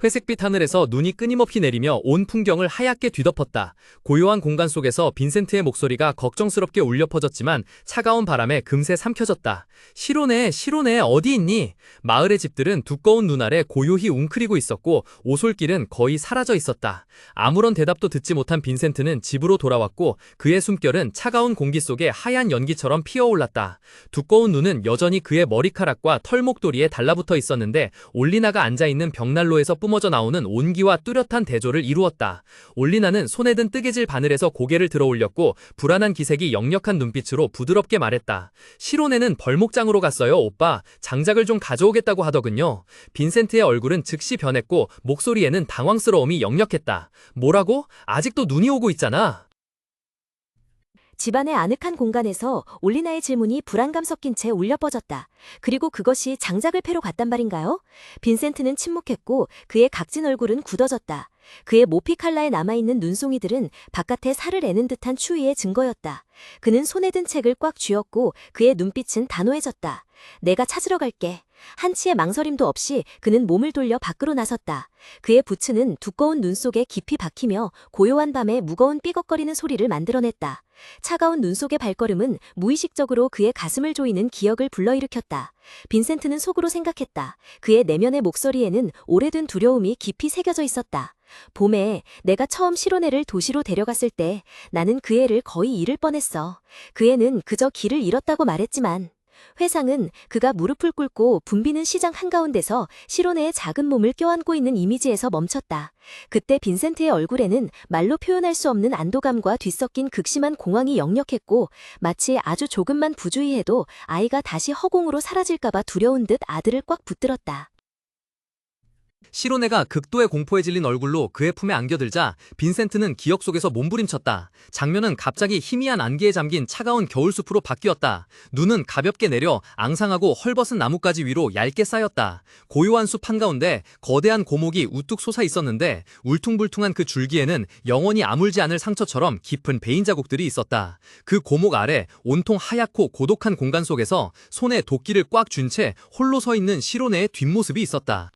회색빛 하늘에서 눈이 끊임없이 내리며 온 풍경을 하얗게 뒤덮었다. 고요한 공간 속에서 빈센트의 목소리가 걱정스럽게 울려 퍼졌지만 차가운 바람에 금세 삼켜졌다. 시로네, 시로네, 어디 있니? 마을의 집들은 두꺼운 눈 아래 고요히 웅크리고 있었고 오솔길은 거의 사라져 있었다. 아무런 대답도 듣지 못한 빈센트는 집으로 돌아왔고 그의 숨결은 차가운 공기 속에 하얀 연기처럼 피어올랐다. 두꺼운 눈은 여전히 그의 머리카락과 털목도리에 달라붙어 있었는데 올리나가 앉아있는 벽난로에서 뿜어져 나오는 온기와 뚜렷한 대조를 이루었다. 올리나는 손에 든 뜨개질 바늘에서 고개를 들어 올렸고 불안한 기색이 역력한 눈빛으로 부드럽게 말했다. 시로네는 벌목장으로 갔어요, 오빠. 장작을 좀 가져오겠다고 하더군요. 빈센트의 얼굴은 즉시 변했고 목소리에는 당황스러움이 역력했다. 뭐라고? 아직도 눈이 오고 있잖아. 집안의 아늑한 공간에서 올리나의 질문이 불안감 섞인 채 울려 퍼졌다. 그리고 그것이 장작을 패러 갔단 말인가요? 빈센트는 침묵했고 그의 각진 얼굴은 굳어졌다. 그의 모피 칼라에 남아있는 눈송이들은 바깥에 살을 애는 듯한 추위의 증거였다. 그는 손에 든 책을 꽉 쥐었고 그의 눈빛은 단호해졌다. 내가 찾으러 갈게. 한치의 망설임도 없이 그는 몸을 돌려 밖으로 나섰다. 그의 부츠는 두꺼운 눈 속에 깊이 박히며 고요한 밤에 무거운 삐걱거리는 소리를 만들어냈다. 차가운 눈 속의 발걸음은 무의식적으로 그의 가슴을 조이는 기억을 불러일으켰다. 빈센트는 속으로 생각했다. 그의 내면의 목소리에는 오래된 두려움이 깊이 새겨져 있었다. 봄에 내가 처음 시로네를 도시로 데려갔을 때 나는 그 애를 거의 잃을 뻔했어. 그 애는 그저 길을 잃었다고 말했지만 회상은 그가 무릎을 꿇고 붐비는 시장 한가운데서 시로네의 작은 몸을 껴안고 있는 이미지에서 멈췄다. 그때 빈센트의 얼굴에는 말로 표현할 수 없는 안도감과 뒤섞인 극심한 공황이 역력했고 마치 아주 조금만 부주의해도 아이가 다시 허공으로 사라질까봐 두려운 듯 아들을 꽉 붙들었다. 시로네가 극도의 공포에 질린 얼굴로 그의 품에 안겨들자 빈센트는 기억 속에서 몸부림쳤다. 장면은 갑자기 희미한 안개에 잠긴 차가운 겨울숲으로 바뀌었다. 눈은 가볍게 내려 앙상하고 헐벗은 나뭇가지 위로 얇게 쌓였다. 고요한 숲 한가운데 거대한 고목이 우뚝 솟아 있었는데 울퉁불퉁한 그 줄기에는 영원히 아물지 않을 상처처럼 깊은 베인 자국들이 있었다. 그 고목 아래 온통 하얗고 고독한 공간 속에서 손에 도끼를 꽉 쥔 채 홀로 서 있는 시로네의 뒷모습이 있었다.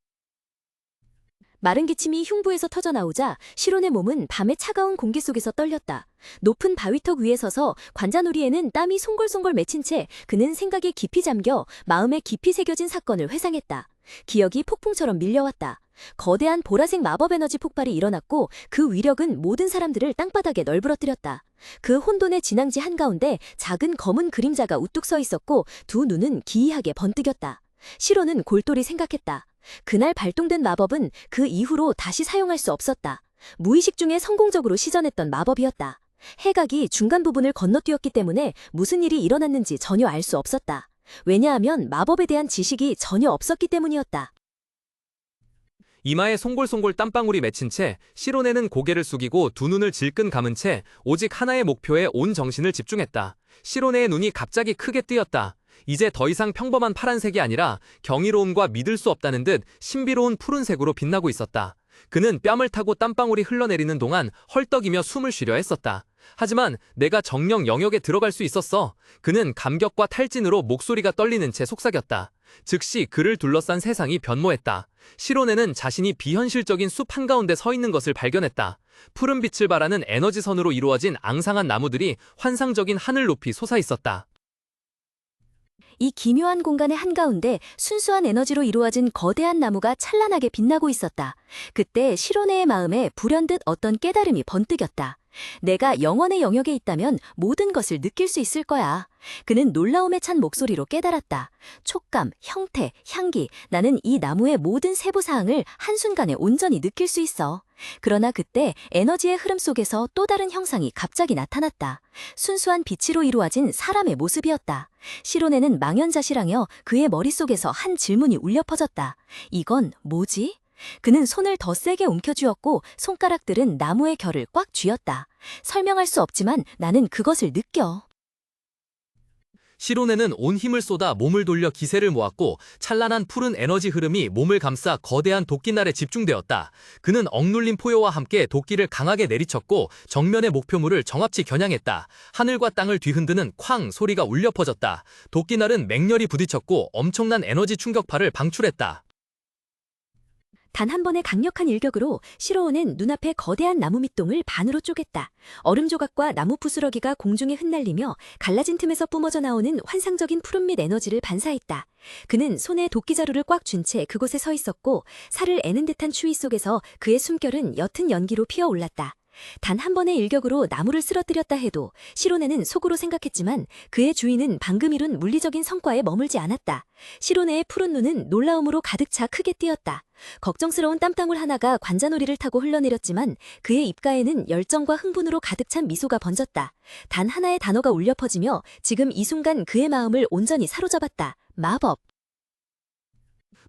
마른 기침이 흉부에서 터져나오자 시론의 몸은 밤의 차가운 공기 속에서 떨렸다. 높은 바위턱 위에 서서 관자놀이에는 땀이 송골송골 맺힌 채 그는 생각에 깊이 잠겨 마음에 깊이 새겨진 사건을 회상했다. 기억이 폭풍처럼 밀려왔다. 거대한 보라색 마법 에너지 폭발이 일어났고 그 위력은 모든 사람들을 땅바닥에 널브러뜨렸다. 그 혼돈의 진앙지 한가운데 작은 검은 그림자가 우뚝 서 있었고 두 눈은 기이하게 번뜩였다. 시론은 골똘히 생각했다. 그날 발동된 마법은 그 이후로 다시 사용할 수 없었다. 무의식 중에 성공적으로 시전했던 마법이었다. 해각이 중간 부분을 건너뛰었기 때문에 무슨 일이 일어났는지 전혀 알 수 없었다. 왜냐하면 마법에 대한 지식이 전혀 없었기 때문이었다. 이마에 송골송골 땀방울이 맺힌 채 시로네는 고개를 숙이고 두 눈을 질끈 감은 채 오직 하나의 목표에 온 정신을 집중했다. 시로네의 눈이 갑자기 크게 뜨였다. 이제 더 이상 평범한 파란색이 아니라 경이로움과 믿을 수 없다는 듯 신비로운 푸른색으로 빛나고 있었다. 그는 뺨을 타고 땀방울이 흘러내리는 동안 헐떡이며 숨을 쉬려 했었다. 하지만 내가 정령 영역에 들어갈 수 있었어. 그는 감격과 탈진으로 목소리가 떨리는 채 속삭였다. 즉시 그를 둘러싼 세상이 변모했다. 시로네는 자신이 비현실적인 숲 한가운데 서 있는 것을 발견했다. 푸른 빛을 발하는 에너지선으로 이루어진 앙상한 나무들이 환상적인 하늘 높이 솟아 있었다. 이 기묘한 공간의 한가운데 순수한 에너지로 이루어진 거대한 나무가 찬란하게 빛나고 있었다. 그때 시로네의 마음에 불현듯 어떤 깨달음이 번뜩였다. 내가 영원의 영역에 있다면 모든 것을 느낄 수 있을 거야. 그는 놀라움에 찬 목소리로 깨달았다. 촉감, 형태, 향기, 나는 이 나무의 모든 세부사항을 한순간에 온전히 느낄 수 있어. 그러나 그때 에너지의 흐름 속에서 또 다른 형상이 갑자기 나타났다. 순수한 빛으로 이루어진 사람의 모습이었다. 시로네는 망연자실하며 그의 머릿속에서 한 질문이 울려 퍼졌다. 이건 뭐지? 그는 손을 더 세게 움켜쥐었고 손가락들은 나무의 결을 꽉 쥐었다. 설명할 수 없지만 나는 그것을 느껴. 시로네는 온 힘을 쏟아 몸을 돌려 기세를 모았고 찬란한 푸른 에너지 흐름이 몸을 감싸 거대한 도끼날에 집중되었다. 그는 억눌린 포효와 함께 도끼를 강하게 내리쳤고 정면의 목표물을 정합치 겨냥했다. 하늘과 땅을 뒤흔드는 쾅 소리가 울려 퍼졌다. 도끼날은 맹렬히 부딪혔고 엄청난 에너지 충격파를 방출했다. 단 한 번의 강력한 일격으로 시로온은 눈앞에 거대한 나무 밑동을 반으로 쪼갰다. 얼음 조각과 나무 부스러기가 공중에 흩날리며 갈라진 틈에서 뿜어져 나오는 환상적인 푸른빛 에너지를 반사했다. 그는 손에 도끼자루를 꽉 쥔 채 그곳에 서 있었고 살을 애는 듯한 추위 속에서 그의 숨결은 옅은 연기로 피어올랐다. 단 한 번의 일격으로 나무를 쓰러뜨렸다 해도 시로네는 속으로 생각했지만 그의 주인은 방금 이룬 물리적인 성과에 머물지 않았다. 시로네의 푸른 눈은 놀라움으로 가득 차 크게 띄었다. 걱정스러운 땀방울 하나가 관자놀이를 타고 흘러내렸지만 그의 입가에는 열정과 흥분으로 가득 찬 미소가 번졌다. 단 하나의 단어가 울려 퍼지며 지금 이 순간 그의 마음을 온전히 사로잡았다. 마법.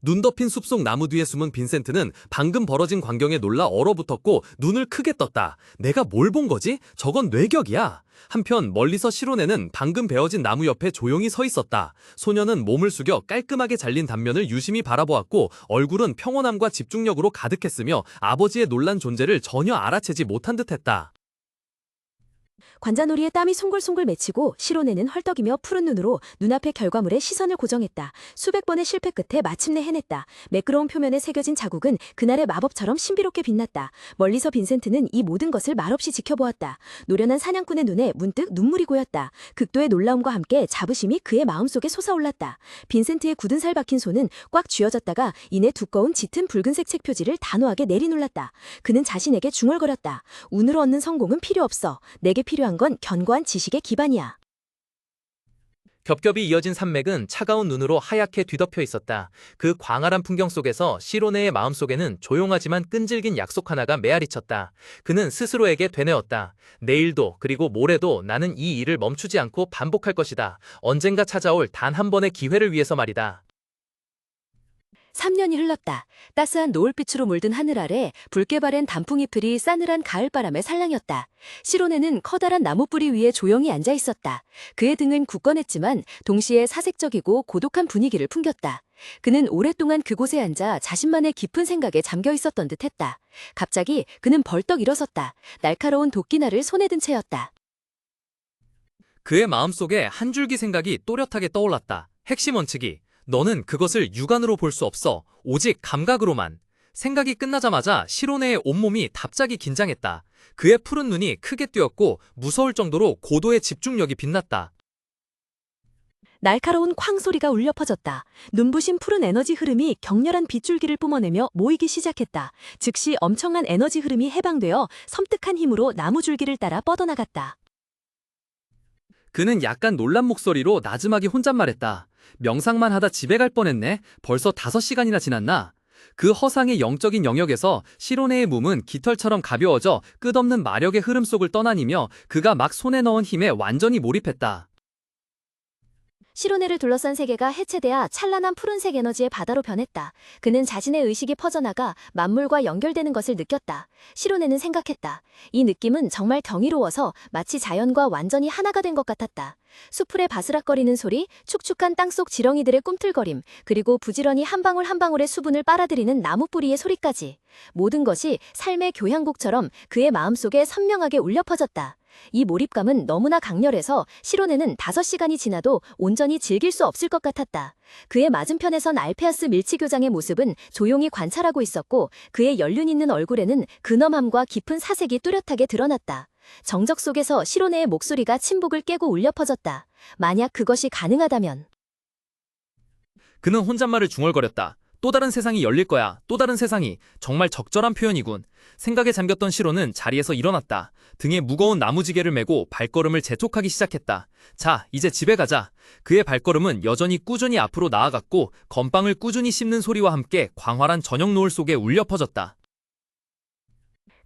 눈 덮인 숲속 나무 뒤에 숨은 빈센트는 방금 벌어진 광경에 놀라 얼어붙었고 눈을 크게 떴다. 내가 뭘 본 거지? 저건 뇌격이야. 한편 멀리서 시로네는 방금 베어진 나무 옆에 조용히 서 있었다. 소녀는 몸을 숙여 깔끔하게 잘린 단면을 유심히 바라보았고 얼굴은 평온함과 집중력으로 가득했으며 아버지의 놀란 존재를 전혀 알아채지 못한 듯했다. 관자놀이에 땀이 송골송골 맺히고 시로네는 헐떡이며 푸른 눈으로 눈앞의 결과물에 시선을 고정했다. 수백 번의 실패 끝에 마침내 해냈다. 매끄러운 표면에 새겨진 자국은 그날의 마법처럼 신비롭게 빛났다. 멀리서 빈센트는 이 모든 것을 말없이 지켜보았다. 노련한 사냥꾼의 눈에 문득 눈물이 고였다. 극도의 놀라움과 함께 자부심이 그의 마음속에 솟아올랐다. 빈센트의 굳은 살 박힌 손은 꽉 쥐어졌다가 이내 두꺼운 짙은 붉은색 책 표지를 단호하게 내리눌렀다. 그는 자신에게 중얼거렸다. 운으로 얻는 성공은 필요 없어. 내게 필요한 건 견고한 지식의 기반이야. 겹겹이 이어진 산맥은 차가운 눈으로 하얗게 뒤덮여 있었다. 그 광활한 풍경 속에서 시로네의 마음속에는 조용하지만 끈질긴 약속 하나가 메아리쳤다. 그는 스스로에게 되뇌었다. 내일도 그리고 모레도 나는 이 일을 멈추지 않고 반복할 것이다. 언젠가 찾아올 단 한 번의 기회를 위해서 말이다. 3년이 흘렀다. 따스한 노을빛으로 물든 하늘 아래 붉게 바랜 단풍잎들이 싸늘한 가을바람에 살랑였다. 시로네는 커다란 나무뿌리 위에 조용히 앉아 있었다. 그의 등은 굳건했지만 동시에 사색적이고 고독한 분위기를 풍겼다. 그는 오랫동안 그곳에 앉아 자신만의 깊은 생각에 잠겨 있었던 듯했다. 갑자기 그는 벌떡 일어섰다. 날카로운 도끼날을 손에 든 채였다. 그의 마음속에 한 줄기 생각이 또렷하게 떠올랐다. 핵심 원칙이 너는 그것을 육안으로 볼 수 없어. 오직 감각으로만. 생각이 끝나자마자 시로네의 온몸이 답작이 긴장했다. 그의 푸른 눈이 크게 뜨였고 무서울 정도로 고도의 집중력이 빛났다. 날카로운 쾅 소리가 울려 퍼졌다. 눈부신 푸른 에너지 흐름이 격렬한 빗줄기를 뿜어내며 모이기 시작했다. 즉시 엄청난 에너지 흐름이 해방되어 섬뜩한 힘으로 나무 줄기를 따라 뻗어나갔다. 그는 약간 놀란 목소리로 나지막이 혼잣말했다. 명상만 하다 집에 갈 뻔했네. 벌써 5시간이나 지났나? 그 허상의 영적인 영역에서 시로네의 몸은 깃털처럼 가벼워져 끝없는 마력의 흐름 속을 떠다니며 그가 막 손에 넣은 힘에 완전히 몰입했다. 시로네를 둘러싼 세계가 해체되어 찬란한 푸른색 에너지의 바다로 변했다. 그는 자신의 의식이 퍼져나가 만물과 연결되는 것을 느꼈다. 시로네는 생각했다. 이 느낌은 정말 경이로워서 마치 자연과 완전히 하나가 된 것 같았다. 수풀의 바스락거리는 소리, 축축한 땅속 지렁이들의 꿈틀거림, 그리고 부지런히 한 방울 한 방울의 수분을 빨아들이는 나무 뿌리의 소리까지. 모든 것이 삶의 교향곡처럼 그의 마음속에 선명하게 울려 퍼졌다. 이 몰입감은 너무나 강렬해서 시로네는 5시간이 지나도 온전히 즐길 수 없을 것 같았다. 그의 맞은편에선 알페아스 밀치교장의 모습은 조용히 관찰하고 있었고 그의 연륜 있는 얼굴에는 근엄함과 깊은 사색이 뚜렷하게 드러났다. 정적 속에서 시로네의 목소리가 침묵을 깨고 울려 퍼졌다. 만약 그것이 가능하다면. 그는 혼잣말을 중얼거렸다. 또 다른 세상이 열릴 거야. 또 다른 세상이. 정말 적절한 표현이군. 생각에 잠겼던 시로는 자리에서 일어났다. 등에 무거운 나무지게를 메고 발걸음을 재촉하기 시작했다. 자, 이제 집에 가자. 그의 발걸음은 여전히 꾸준히 앞으로 나아갔고 건빵을 꾸준히 씹는 소리와 함께 광활한 저녁 노을 속에 울려 퍼졌다.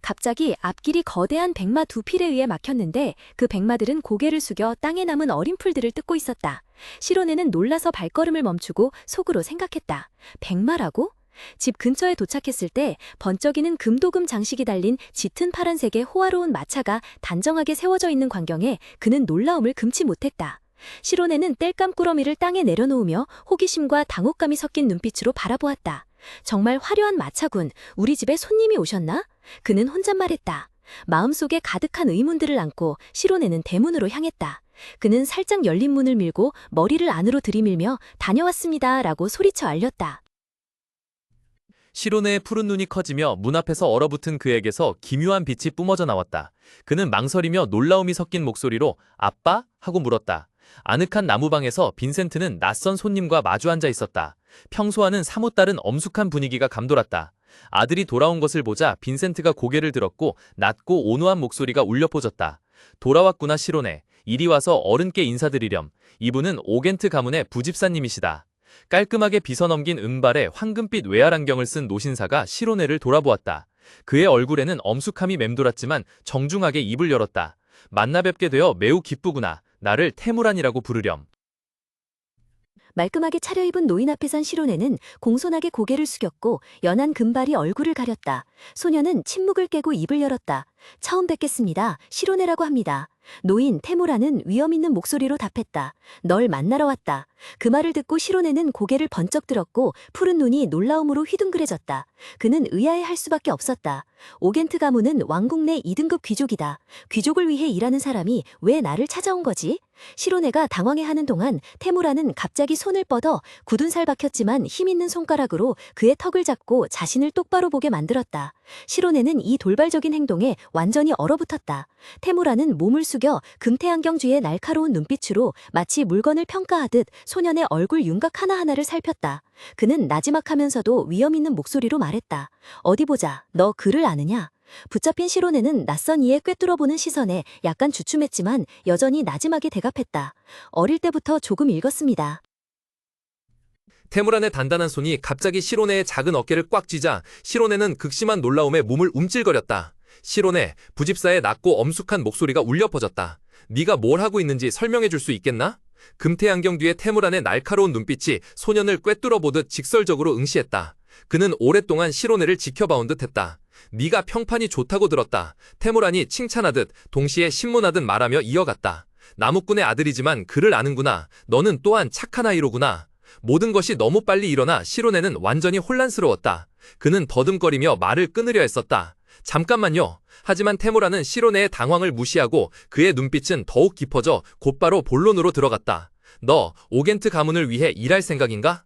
갑자기 앞길이 거대한 백마 2필에 의해 막혔는데 그 백마들은 고개를 숙여 땅에 남은 어린 풀들을 뜯고 있었다. 시로네는 놀라서 발걸음을 멈추고 속으로 생각했다. 백마라고? 집 근처에 도착했을 때 번쩍이는 금도금 장식이 달린 짙은 파란색의 호화로운 마차가 단정하게 세워져 있는 광경에 그는 놀라움을 금치 못했다. 시로네는 땔감 꾸러미를 땅에 내려놓으며 호기심과 당혹감이 섞인 눈빛으로 바라보았다. 정말 화려한 마차군. 우리 집에 손님이 오셨나? 그는 혼잣말했다. 마음속에 가득한 의문들을 안고 시로네는 대문으로 향했다. 그는 살짝 열린 문을 밀고 머리를 안으로 들이밀며 다녀왔습니다 라고 소리쳐 알렸다. 시로네의 푸른 눈이 커지며 문 앞에서 얼어붙은 그에게서 기묘한 빛이 뿜어져 나왔다. 그는 망설이며 놀라움이 섞인 목소리로 아빠? 하고 물었다. 아늑한 나무방에서 빈센트는 낯선 손님과 마주 앉아 있었다. 평소와는 사뭇 다른 엄숙한 분위기가 감돌았다. 아들이 돌아온 것을 보자 빈센트가 고개를 들었고 낮고 온화한 목소리가 울려 퍼졌다. 돌아왔구나 시로네. 이리 와서 어른께 인사드리렴. 이분은 오겐트 가문의 부집사님이시다. 깔끔하게 빗어넘긴 은발에 황금빛 외알 안경을 쓴 노신사가 시로네를 돌아보았다. 그의 얼굴에는 엄숙함이 맴돌았지만 정중하게 입을 열었다. 만나 뵙게 되어 매우 기쁘구나. 나를 태무란이라고 부르렴. 말끔하게 차려입은 노인 앞에 선 시로네는 공손하게 고개를 숙였고 연한 금발이 얼굴을 가렸다. 소녀는 침묵을 깨고 입을 열었다. 처음 뵙겠습니다. 시로네라고 합니다. 노인 테무라는 위험 있는 목소리로 답했다. 널 만나러 왔다. 그 말을 듣고 시로네는 고개를 번쩍 들었고 푸른 눈이 놀라움으로 휘둥그레졌다. 그는 의아해할 수밖에 없었다. 오겐트 가문은 왕국 내 2등급 귀족이다. 귀족을 위해 일하는 사람이 왜 나를 찾아온 거지? 시로네가 당황해하는 동안 테무라는 갑자기 손을 뻗어 굳은 살 박혔지만 힘있는 손가락으로 그의 턱을 잡고 자신을 똑바로 보게 만들었다. 시로네는 이 돌발적인 행동에 완전히 얼어붙었다. 테무라는 몸을 숙여 금태안경쥐의 날카로운 눈빛으로 마치 물건을 평가하듯 소년의 얼굴 윤곽 하나하나를 살폈다. 그는 나지막하면서도 위험 있는 목소리로 말했다. 어디 보자. 너 글을 아느냐? 붙잡힌 시로네는 낯선 이의 꿰뚫어보는 시선에 약간 주춤했지만 여전히 나지막에 대답했다. 어릴 때부터 조금 읽었습니다. 테무란의 단단한 손이 갑자기 시로네의 작은 어깨를 꽉 쥐자 시로네는 극심한 놀라움에 몸을 움찔거렸다. 시로네, 부집사의 낮고 엄숙한 목소리가 울려 퍼졌다. 네가 뭘 하고 있는지 설명해 줄 수 있겠나? 금태 안경 뒤에 테무란의 날카로운 눈빛이 소년을 꿰뚫어보듯 직설적으로 응시했다. 그는 오랫동안 시로네를 지켜봐온 듯했다. 네가 평판이 좋다고 들었다. 테무란이 칭찬하듯 동시에 신문하듯 말하며 이어갔다. 나무꾼의 아들이지만 글을 아는구나. 너는 또한 착한 아이로구나. 모든 것이 너무 빨리 일어나 시로네는 완전히 혼란스러웠다. 그는 더듬거리며 말을 끊으려 했었다. 잠깐만요. 하지만 테무라는 시로네의 당황을 무시하고 그의 눈빛은 더욱 깊어져 곧바로 본론으로 들어갔다. 너 오겐트 가문을 위해 일할 생각인가?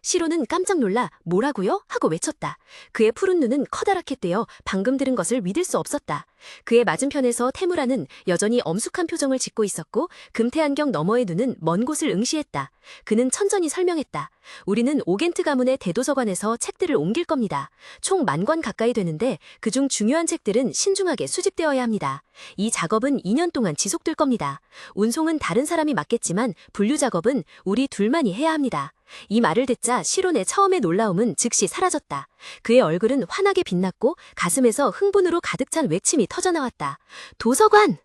시로는 깜짝 놀라 뭐라고요? 하고 외쳤다. 그의 푸른 눈은 커다랗게 뜨여 방금 들은 것을 믿을 수 없었다. 그의 맞은편에서 테무라는 여전히 엄숙한 표정을 짓고 있었고 금태 안경 너머의 눈은 먼 곳을 응시했다. 그는 천천히 설명했다. 우리는 오겐트 가문의 대도서관에서 책들을 옮길 겁니다. 총 10,000권 가까이 되는데 그중 중요한 책들은 신중하게 수집되어야 합니다. 이 작업은 2년 동안 지속될 겁니다. 운송은 다른 사람이 맡겠지만 분류 작업은 우리 둘만이 해야 합니다. 이 말을 듣자 시론의 처음의 놀라움은 즉시 사라졌다. 그의 얼굴은 환하게 빛났고 가슴에서 흥분으로 가득 찬 외침이 터져나왔다. 도서관!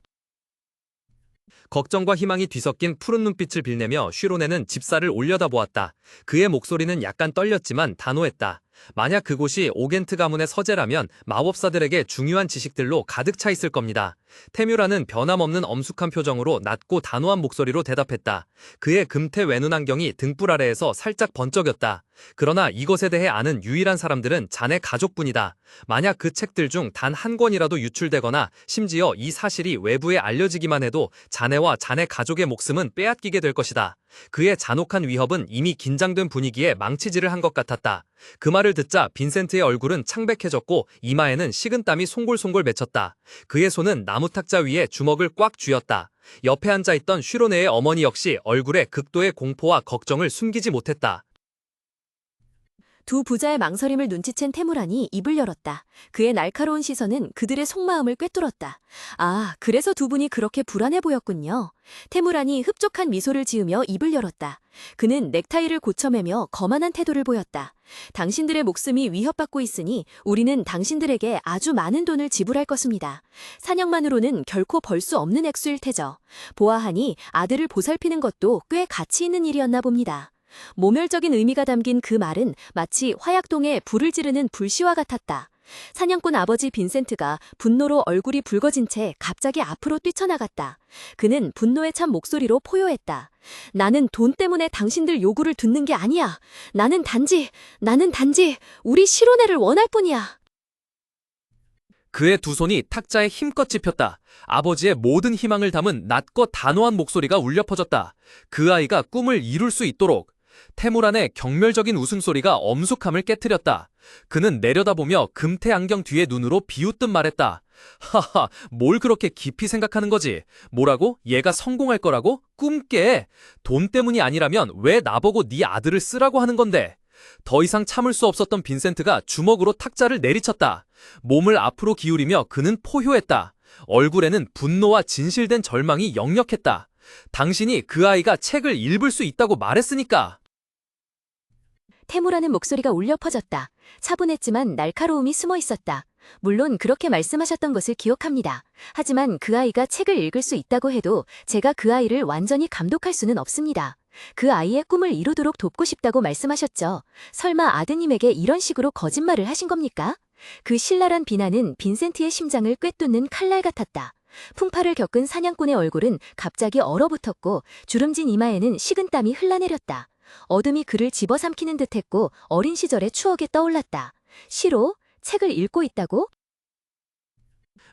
걱정과 희망이 뒤섞인 푸른 눈빛을 빌내며 슈로네는 집사를 올려다보았다. 그의 목소리는 약간 떨렸지만 단호했다. 만약 그곳이 오겐트 가문의 서재라면 마법사들에게 중요한 지식들로 가득 차 있을 겁니다. 테뮤라는 변함없는 엄숙한 표정으로 낮고 단호한 목소리로 대답했다. 그의 금태 외눈 안경이 등불 아래에서 살짝 번쩍였다. 그러나 이것에 대해 아는 유일한 사람들은 자네 가족뿐이다. 만약 그 책들 중 단 한 권이라도 유출되거나 심지어 이 사실이 외부에 알려지기만 해도 자네와 자네 가족의 목숨은 빼앗기게 될 것이다. 그의 잔혹한 위협은 이미 긴장된 분위기에 망치질을 한 것 같았다. 그 말을 듣자 빈센트의 얼굴은 창백해졌고 이마에는 식은땀이 송골송골 맺혔다. 그의 손은 나무 탁자 위에 주먹을 꽉 쥐었다. 옆에 앉아있던 슈로네의 어머니 역시 얼굴에 극도의 공포와 걱정을 숨기지 못했다. 두 부자의 망설임을 눈치챈 테무란이 입을 열었다. 그의 날카로운 시선은 그들의 속마음을 꿰뚫었다. 아, 그래서 두 분이 그렇게 불안해 보였군요. 테무란이 흡족한 미소를 지으며 입을 열었다. 그는 넥타이를 고쳐매며 거만한 태도를 보였다. 당신들의 목숨이 위협받고 있으니 우리는 당신들에게 아주 많은 돈을 지불할 것입니다. 사냥만으로는 결코 벌 수 없는 액수일 테죠. 보아하니 아들을 보살피는 것도 꽤 가치 있는 일이었나 봅니다. 모멸적인 의미가 담긴 그 말은 마치 화약동에 불을 지르는 불씨와 같았다. 사냥꾼 아버지 빈센트가 분노로 얼굴이 붉어진 채 갑자기 앞으로 뛰쳐나갔다. 그는 분노에 찬 목소리로 포효했다. 나는 돈 때문에 당신들 요구를 듣는 게 아니야. 나는 단지 우리 시로네를 원할 뿐이야. 그의 두 손이 탁자에 힘껏 짚였다. 아버지의 모든 희망을 담은 낮고 단호한 목소리가 울려 퍼졌다. 그 아이가 꿈을 이룰 수 있도록 태무란의 경멸적인 웃음소리가 엄숙함을 깨트렸다. 그는 내려다보며 금태 안경 뒤의 눈으로 비웃듯 말했다. 하하, 뭘 그렇게 깊이 생각하는 거지? 뭐라고? 얘가 성공할 거라고? 꿈깨! 돈 때문이 아니라면 왜 나보고 네 아들을 쓰라고 하는 건데? 더 이상 참을 수 없었던 빈센트가 주먹으로 탁자를 내리쳤다. 몸을 앞으로 기울이며 그는 포효했다. 얼굴에는 분노와 진실된 절망이 역력했다. 당신이 그 아이가 책을 읽을 수 있다고 말했으니까. 태무라는 목소리가 울려 퍼졌다. 차분했지만 날카로움이 숨어 있었다. 물론 그렇게 말씀하셨던 것을 기억합니다. 하지만 그 아이가 책을 읽을 수 있다고 해도 제가 그 아이를 완전히 감독할 수는 없습니다. 그 아이의 꿈을 이루도록 돕고 싶다고 말씀하셨죠. 설마 아드님에게 이런 식으로 거짓말을 하신 겁니까? 그 신랄한 비난은 빈센트의 심장을 꿰뚫는 칼날 같았다. 풍파를 겪은 사냥꾼의 얼굴은 갑자기 얼어붙었고 주름진 이마에는 식은땀이 흘러내렸다. 어둠이 그를 집어삼키는 듯했고 어린 시절의 추억에 떠올랐다. 시로? 책을 읽고 있다고?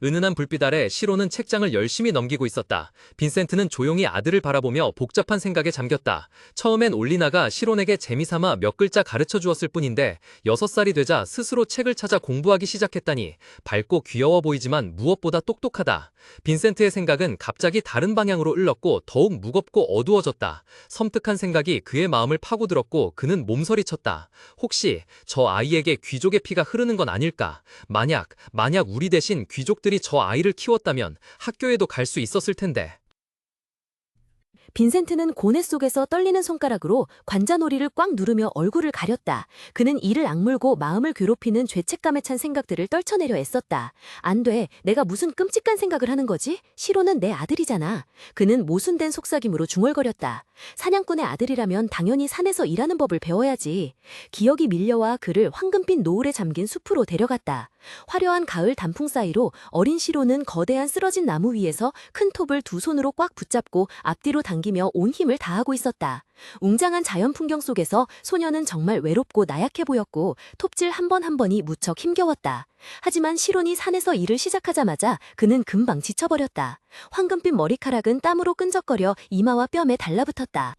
은은한 불빛 아래 시로는 책장을 열심히 넘기고 있었다. 빈센트는 조용히 아들을 바라보며 복잡한 생각에 잠겼다. 처음엔 올리나가 시론에게 재미삼아 몇 글자 가르쳐 주었을 뿐인데 6살이 되자 스스로 책을 찾아 공부하기 시작했다니 밝고 귀여워 보이지만 무엇보다 똑똑하다. 빈센트의 생각은 갑자기 다른 방향으로 흘렀고 더욱 무겁고 어두워졌다. 섬뜩한 생각이 그의 마음을 파고들었고 그는 몸서리쳤다. 혹시 저 아이에게 귀족의 피가 흐르는 건 아닐까? 만약 우리 대신 귀족들이 저 아이를 키웠다면 학교에도 갈 수 있었을 텐데. 빈센트는 고뇌 속에서 떨리는 손가락으로 관자놀이를 꽉 누르며 얼굴을 가렸다. 그는 이를 악물고 마음을 괴롭히는 죄책감에 찬 생각들을 떨쳐내려 애썼다. 안 돼. 내가 무슨 끔찍한 생각을 하는 거지? 시로는 내 아들이잖아. 그는 모순된 속삭임으로 중얼거렸다. 사냥꾼의 아들이라면 당연히 산에서 일하는 법을 배워야지. 기억이 밀려와 그를 황금빛 노을에 잠긴 숲으로 데려갔다. 화려한 가을 단풍 사이로 어린 시로는 거대한 쓰러진 나무 위에서 큰 톱을 두 손으로 꽉 붙잡고 앞뒤로 당기며 온 힘을 다하고 있었다. 웅장한 자연 풍경 속에서 소녀는 정말 외롭고 나약해 보였고 톱질 한 번 한 번이 무척 힘겨웠다. 하지만 시론이 산에서 일을 시작하자마자 그는 금방 지쳐버렸다. 황금빛 머리카락은 땀으로 끈적거려 이마와 뺨에 달라붙었다.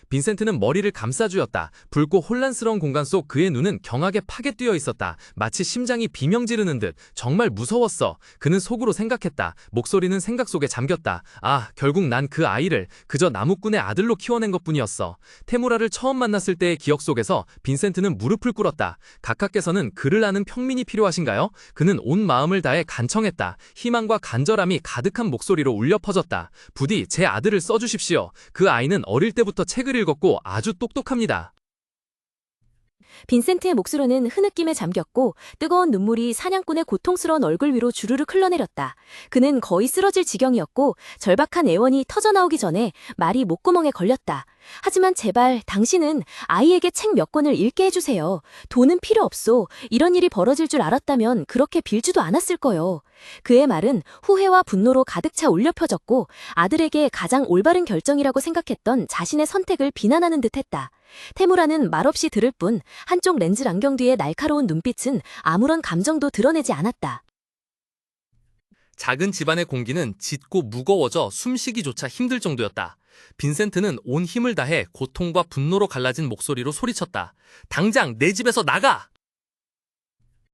빈센트는 머리를 감싸주었다. 붉고 혼란스러운 공간 속 그의 눈은 경악에 파게 뛰어 있었다. 마치 심장이 비명 지르는 듯. 정말 무서웠어. 그는 속으로 생각했다. 목소리는 생각 속에 잠겼다. 아, 결국 난 그 아이를 그저 나무꾼의 아들로 키워낸 것뿐이었어. 테무라를 처음 만났을 때의 기억 속에서 빈센트는 무릎을 꿇었다. 각하께서는 그를 아는 평민이 필요하신가요? 그는 온 마음을 다해 간청했다. 희망과 간절함이 가득한 목소리로 울려 퍼졌다. 부디 제 아들을 써주십시오. 그 아이는 어릴 때부터 책을 읽었고 아주 똑똑합니다. 빈센트의 목소리는 흐느낌에 잠겼고 뜨거운 눈물이 사냥꾼의 고통스러운 얼굴 위로 주르륵 흘러내렸다. 그는 거의 쓰러질 지경이었고 절박한 애원이 터져나오기 전에 말이 목구멍에 걸렸다. 하지만 제발 당신은 아이에게 책 몇 권을 읽게 해주세요. 돈은 필요 없소. 이런 일이 벌어질 줄 알았다면 그렇게 빌지도 않았을 거요. 그의 말은 후회와 분노로 가득 차 울려 펴졌고 아들에게 가장 올바른 결정이라고 생각했던 자신의 선택을 비난하는 듯했다. 테무라는 말없이 들을 뿐 한쪽 렌즈 안경 뒤의 날카로운 눈빛은 아무런 감정도 드러내지 않았다. 작은 집안의 공기는 짙고 무거워져 숨쉬기조차 힘들 정도였다. 빈센트는 온 힘을 다해 고통과 분노로 갈라진 목소리로 소리쳤다. 당장 내 집에서 나가!